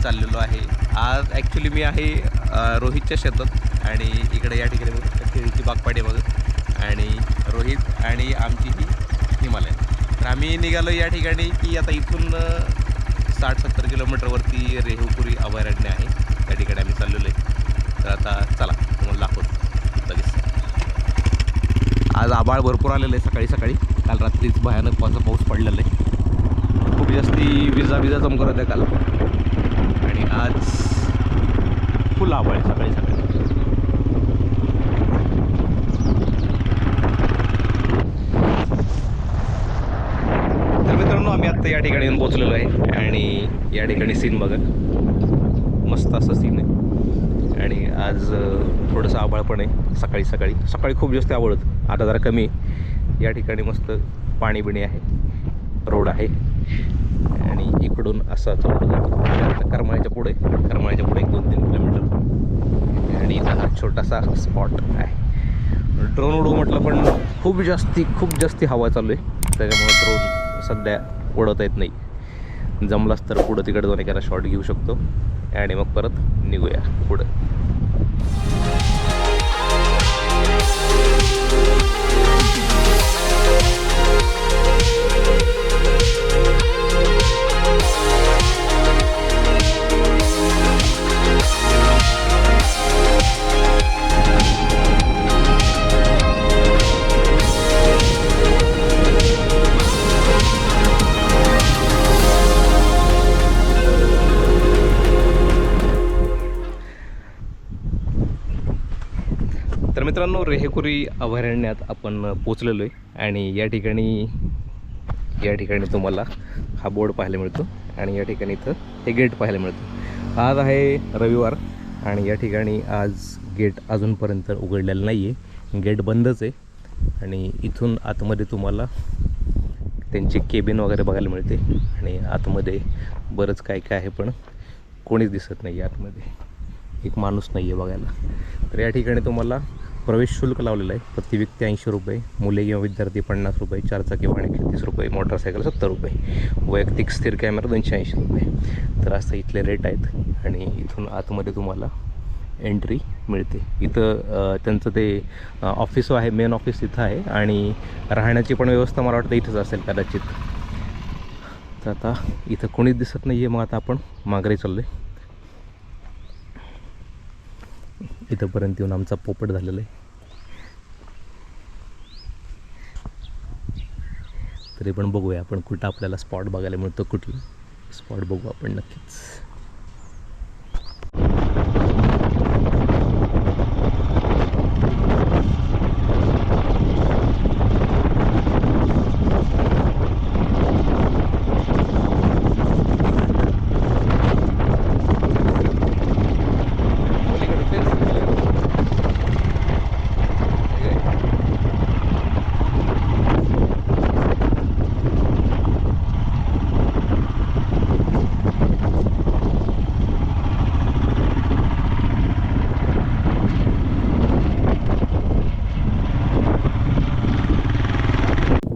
चाललेलो आहे. आज ॲक्च्युली मी आहे रोहितच्या शेतात आणि इकडे या ठिकाणी बघू केळीची बागपाडी बघ आणि रोहित आणि आमची ही हिमालय. तर आम्ही निघालो या ठिकाणी की आता इथून 60-70 किलोमीटरवरती रेहुपुरी अभयारण्य आहे. त्या ठिकाणी आम्ही चाललेलो आहे. तर आता चला तुम्हाला दाखवतो लगेच. आज आभाळ भरपूर आलेलं आहे सकाळी सकाळी. काल रात्रीच भयानक पाऊस पडलेला आहे. खूप जास्ती विजा चमकत होत्या काल आणि आज फुल आभाळ आहे सकाळी सकाळी. तर मित्रांनो आम्ही आत्ता या ठिकाणी येऊन पोहोचलेलो आहे आणि या ठिकाणी सीन बघा, मस्त असं सीन आहे. आणि आज थोडंसं आभाळ पण आहे. सकाळी खूप जास्त आभाळ होतं, आता जरा कमी. या ठिकाणी मस्त पाणी बिणी आहे, रोड आहे आणि इकडून असा चौक जातो. आता करमाळ्याच्या पुढे 1-2-3 किलोमीटर आणि इथं हा छोटासा स्पॉट आहे. ड्रोन उडवू म्हटलं पण खूप जास्ती हवा चालू आहे, त्याच्यामुळे ड्रोन सध्या उडवता येत नाही. जमलाच तर पुढं तिकडे जाऊन एखादा शॉट घेऊ शकतो आणि मग परत निघूया पुढं. तर मित्रांनो रेहेकुरी अभयारण्यात आपण पोचलेलो आहे आणि या ठिकाणी तुम्हाला हा बोर्ड पाहायला मिळतो आणि या ठिकाणी इथं हे गेट पाहायला मिळतं. आज आहे रविवार आणि या ठिकाणी आज गेट अजूनपर्यंत उघडलेलं नाही आहे, गेट बंदच आहे. आणि इथून आतमध्ये तुम्हाला त्यांची केबिन वगैरे बघायला मिळते आणि आतमध्ये बरंच काय आहे पण कोणीच दिसत नाही आतमध्ये, एक माणूस नाही आहे बघायला. तर या ठिकाणी तुम्हाला प्रवेश शुल्क लावलेलं आहे. प्रति व्यक्ती 80 रुपये, मुले किंवा विद्यार्थी 50 रुपये, 4 चाकी वाहने 30 रुपये, मोटरसायकल 70 रुपये, वैयक्तिक स्थिर कॅमेरा 280 रुपये. तर असं इथले रेट आहेत आणि इथून आतमध्ये तुम्हाला एंट्री मिळते. इथं त्यांचं ते ऑफिस आहे, मेन ऑफिस इथं आहे आणि राहण्याची पण व्यवस्था मला वाटतं इथंच असेल कदाचित. तर आता इथं कोणीच दिसत नाही आहे, मग आता आपण माघारी चाललो आहे. इथंपर्यंत येऊन आमचा पोपट झालेला आहे. तरी पण बघूया आपण कुठं आपल्याला स्पॉट बघायला मिळतो, कुठलं स्पॉट बघू आपण नक्कीच.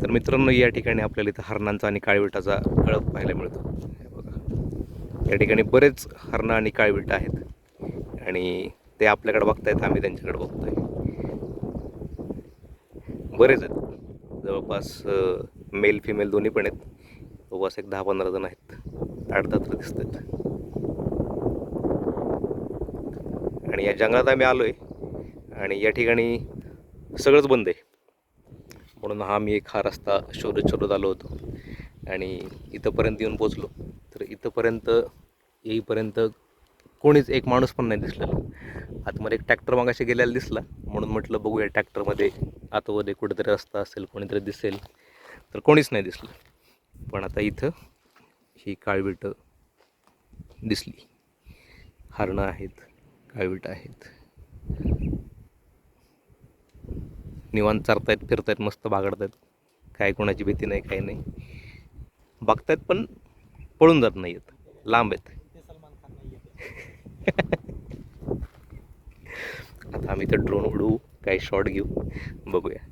तर मित्रांनो या ठिकाणी आपल्याला इथं हरणांचा आणि काळविटाचा कळप पाहायला मिळतो. हे बघा, या ठिकाणी बरेच हरणं आणि काळविट आहेत आणि ते आपल्याकडे बघतायत, आम्ही त्यांच्याकडे बघतोय. बरेच आहेत, जवळपास मेल फिमेल दोन्ही पण आहेत. जवळपास एक 10-15 जण आहेत, 8-10 तर दिसत आहेत. आणि या जंगलात आम्ही आलो आहे आणि या ठिकाणी सगळंच बंद आहे, म्हणून हा रस्ता शोधत आलो होतो आणि इथंपर्यंत येऊन पोचलो. तर इथंपर्यंत येईपर्यंत कोणीच एक माणूस पण नाही दिसलेला. आतमध्ये एक ट्रॅक्टर मागाशी गेलेला दिसला, म्हणून म्हटलं बघूया ट्रॅक्टरमध्ये आतमध्ये कुठेतरी रस्ता असेल, कोणीतरी दिसेल. तर कोणीच नाही दिसलं. पण आता इथं ही काळविटं दिसली, हरणं आहेत, काळविटं आहेत, निवांत चारतायत, फिरतायत, मस्त बागडतायत. काय कोणाची भीती नाही, काही नाही. बघतायत पण पळून जात नाही आहेत, लांब आहेत. आता आम्ही तर ड्रोन उडवू, काही शॉट घेऊ, बघूया.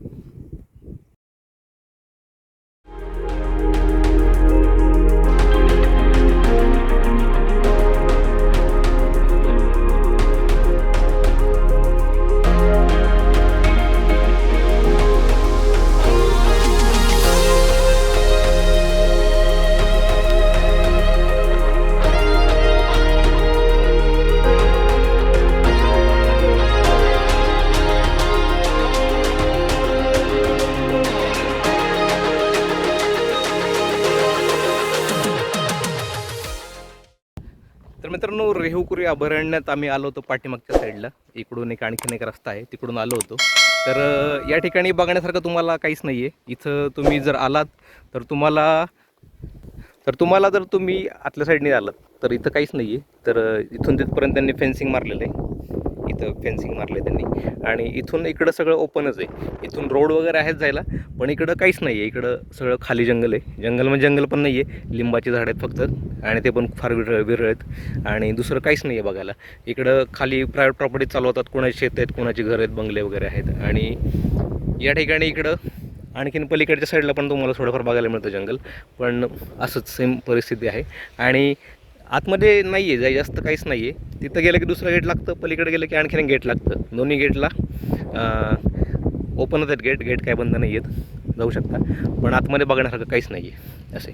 तर मित्रांनो, रेहूकुरी अभयारण्यात आम्ही आलो होतो पाठीमागच्या साईडला. इकडून आणखीन एक रस्ता आहे, तिकडून आलो होतो. तर या ठिकाणी बघण्यासारखं तुम्हाला काहीच नाही आहे. इथं तुम्ही जर आलात तर तुम्हाला जर तुम्ही आतल्या साईडने आलात तर इथं काहीच नाही आहे. तर इथून तिथपर्यंत त्यांनी फेन्सिंग मारलेलं आहे. इथं फेन्सिंग मारलं आहे त्यांनी आणि इथून इकडं सगळं ओपनच आहे. इथून रोड वगैरे आहेत जायला, पण इकडं काहीच नाही आहे. इकडं सगळं खाली जंगल आहे. जंगल म्हणजे जंगल पण नाही आहे, लिंबाची झाडं आहेत फक्त, आणि ते पण फार विरळ आहेत. आणि दुसरं काहीच नाही आहे बघायला. इकडं खाली प्रायव्हेट प्रॉपर्टी चालवतात, कोणाची शेत आहेत, कोणाची घरं आहेत, बंगले वगैरे आहेत. आणि या ठिकाणी इकडं आणखीन पलीकडच्या साईडला पण तुम्हाला थोडंफार बघायला मिळतं जंगल, पण असंच सेम परिस्थिती आहे. आणि आतमध्ये नाही आहे जास्त काहीच नाही आहे. तिथं गेलं की दुसरं गेट लागतं, पलीकडे गेलं की आणखीन गेट लागतं. दोन्ही गेटला ओपनच आहेत गेट काय बंद नाही आहेत, जाऊ शकता. पण आतमध्ये बघण्यासारखं काहीच नाही आहे. असे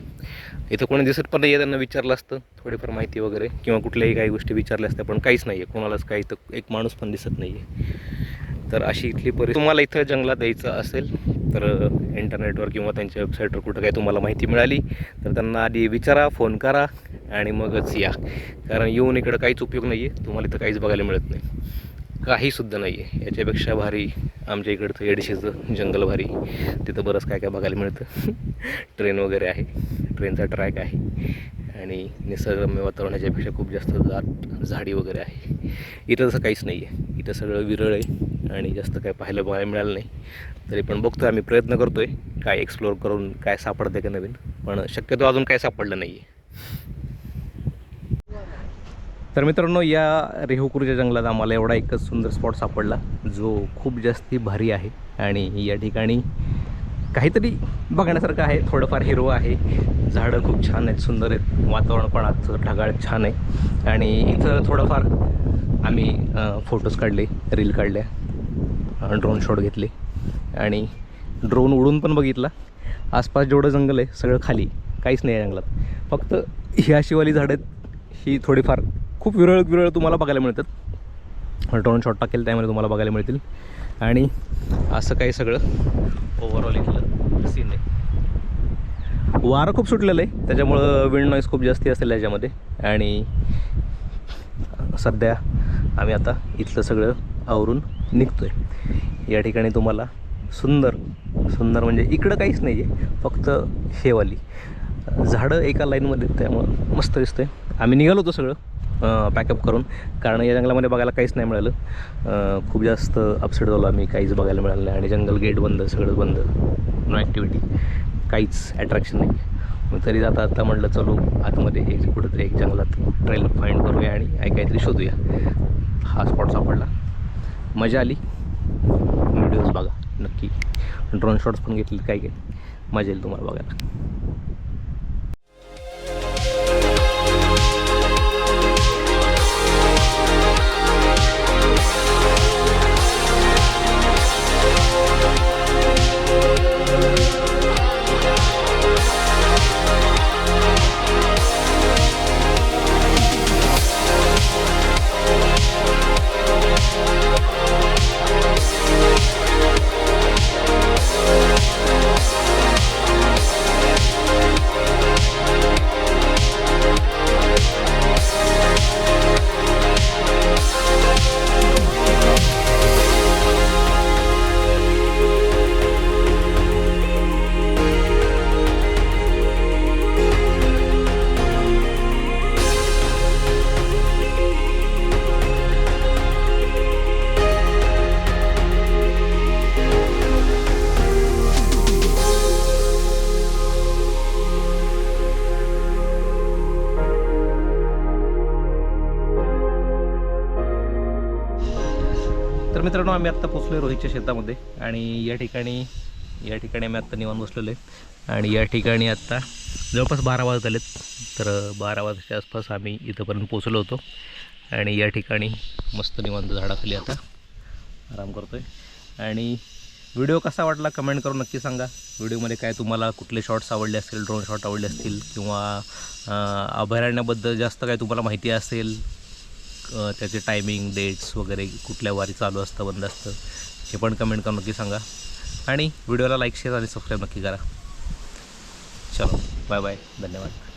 इथं कोणी दिसत पण नाही आहे. त्यांना विचारलं असतं थोडीफार माहिती वगैरे किंवा कुठल्याही काही गोष्टी विचारल्या असत्या, पण काहीच नाही आहे. कोणालाच काही तर एक माणूस पण दिसत नाही आहे. तर अशी इथली परिस्थिती. तुम्हाला इथं जंगलात यायचं असेल तर इंटरनेटवर किंवा त्यांच्या वेबसाईटवर कुठं काही तुम्हाला माहिती मिळाली तर त्यांना आधी विचारा, फोन करा आणि मगच या. कारण येऊन इकडं काहीच उपयोग नाही आहे. तुम्हाला इथं काहीच बघायला मिळत नाही, काहीसुद्धा नाही आहे. याच्यापेक्षा भारी आमच्या इकडचं येडशीचं जंगल भारी. तिथं बरंच काय काय बघायला मिळतं. ट्रेन वगैरे आहे, ट्रेनचा ट्रॅक आहे आणि निसर्गरम्य वातावरण ह्याच्यापेक्षा खूप जास्त झाडी वगैरे आहे. इथं तसं काहीच नाही आहे. इथं सगळं विरळ आहे आणि जास्त काय बघायला मिळालं नाही. तरी पण बघतो आम्ही, प्रयत्न करतो आहे काय एक्सप्लोअर करून काय सापडतं का नवीन, पण शक्यतो अजून काय सापडलं नाही आहे. तर मित्रांनो, या रेहूकुरीच्या जंगलात आम्हाला एवढा एकच सुंदर स्पॉट सापडला जो खूप जास्ती भारी आहे. आणि या ठिकाणी काहीतरी बघण्यासारखं आहे. थोडंफार हिरवं आहे, झाडं खूप छान आहेत, सुंदर आहेत, वातावरण पण आजचं ढगाळ छान आहे. आणि इथं थोडंफार आम्ही फोटोज काढले, रील काढल्या, ड्रोन शॉट घेतले आणि ड्रोन उडून पण बघितला. आसपास जेवढं जंगल आहे सगळं खाली, काहीच नाही आहे जंगलात. फक्त ही अशीवाली झाडं आहेत, ही थोडीफार खूप विरळ तुम्हाला बघायला मिळतात. ड्रोन शॉट टाकेल त्यामध्ये तुम्हाला बघायला मिळतील. आणि असं काही सगळं ओव्हरऑल इथलं सीन आहे. वारं खूप सुटलेलं आहे, त्याच्यामुळं विंड नॉईज खूप जास्ती असेल याच्यामध्ये. आणि सध्या आम्ही आता इथलं सगळं आवरून निघतो आहे. या ठिकाणी तुम्हाला सुंदर म्हणजे इकडं काहीच नाही आहे, फक्त हेवाली झाडं एका लाईनमध्ये, त्यामुळं मस्त दिसतं आहे. आम्ही निघालो होतो सगळं पॅकअप करून, कारण या जंगलामध्ये बघायला काहीच नाही मिळालं. खूप जास्त अपसेट झालो आम्ही, काहीच बघायला मिळालं नाही. आणि जंगल गेट बंद, सगळं बंद, नो ॲक्टिव्हिटी, काहीच अट्रॅक्शन नाही. मग तरी आता म्हटलं चलो आतमध्ये एक कुठंतरी एक जंगलात ट्रेल फाइंड करूया आणि काहीतरी शोधूया. हा स्पॉट सापडला, मजा आली. व्हिडिओज बघा नक्की, ड्रोन शॉट्स पण घेतले, काय मजा येईल तुम्हाला बघायला. तर मित्रांनो, आम्ही आत्ता पोचलो आहे रोहितच्या शेतामध्ये. आणि या ठिकाणी आम्ही आत्ता निवांत बसलेलो आहे. आणि या ठिकाणी आत्ता जवळपास 12 वाजत आलेत. तर 12 वाजताच्या आसपास आम्ही इथंपर्यंत पोचलो होतो. आणि या ठिकाणी मस्त निवांत झाडाखाली आता आराम करतो आहे. आणि व्हिडिओ कसा वाटला कमेंट करून नक्की सांगा. व्हिडिओमध्ये काय तुम्हाला कुठले शॉट्स आवडले असतील, ड्रोन शॉट आवडले असतील, किंवा अभयारण्याबद्दल जास्त काय तुम्हाला माहिती असेल, त्याचे टायमिंग, डेट्स वगैरे, कुठल्या वारी चालू असतं, बंद असतं, हे पण कमेंट करून नक्की सांगा. आणि व्हिडिओला लाईक, शेअर आणि सबस्क्राईब नक्की करा. चलो बाय बाय, धन्यवाद.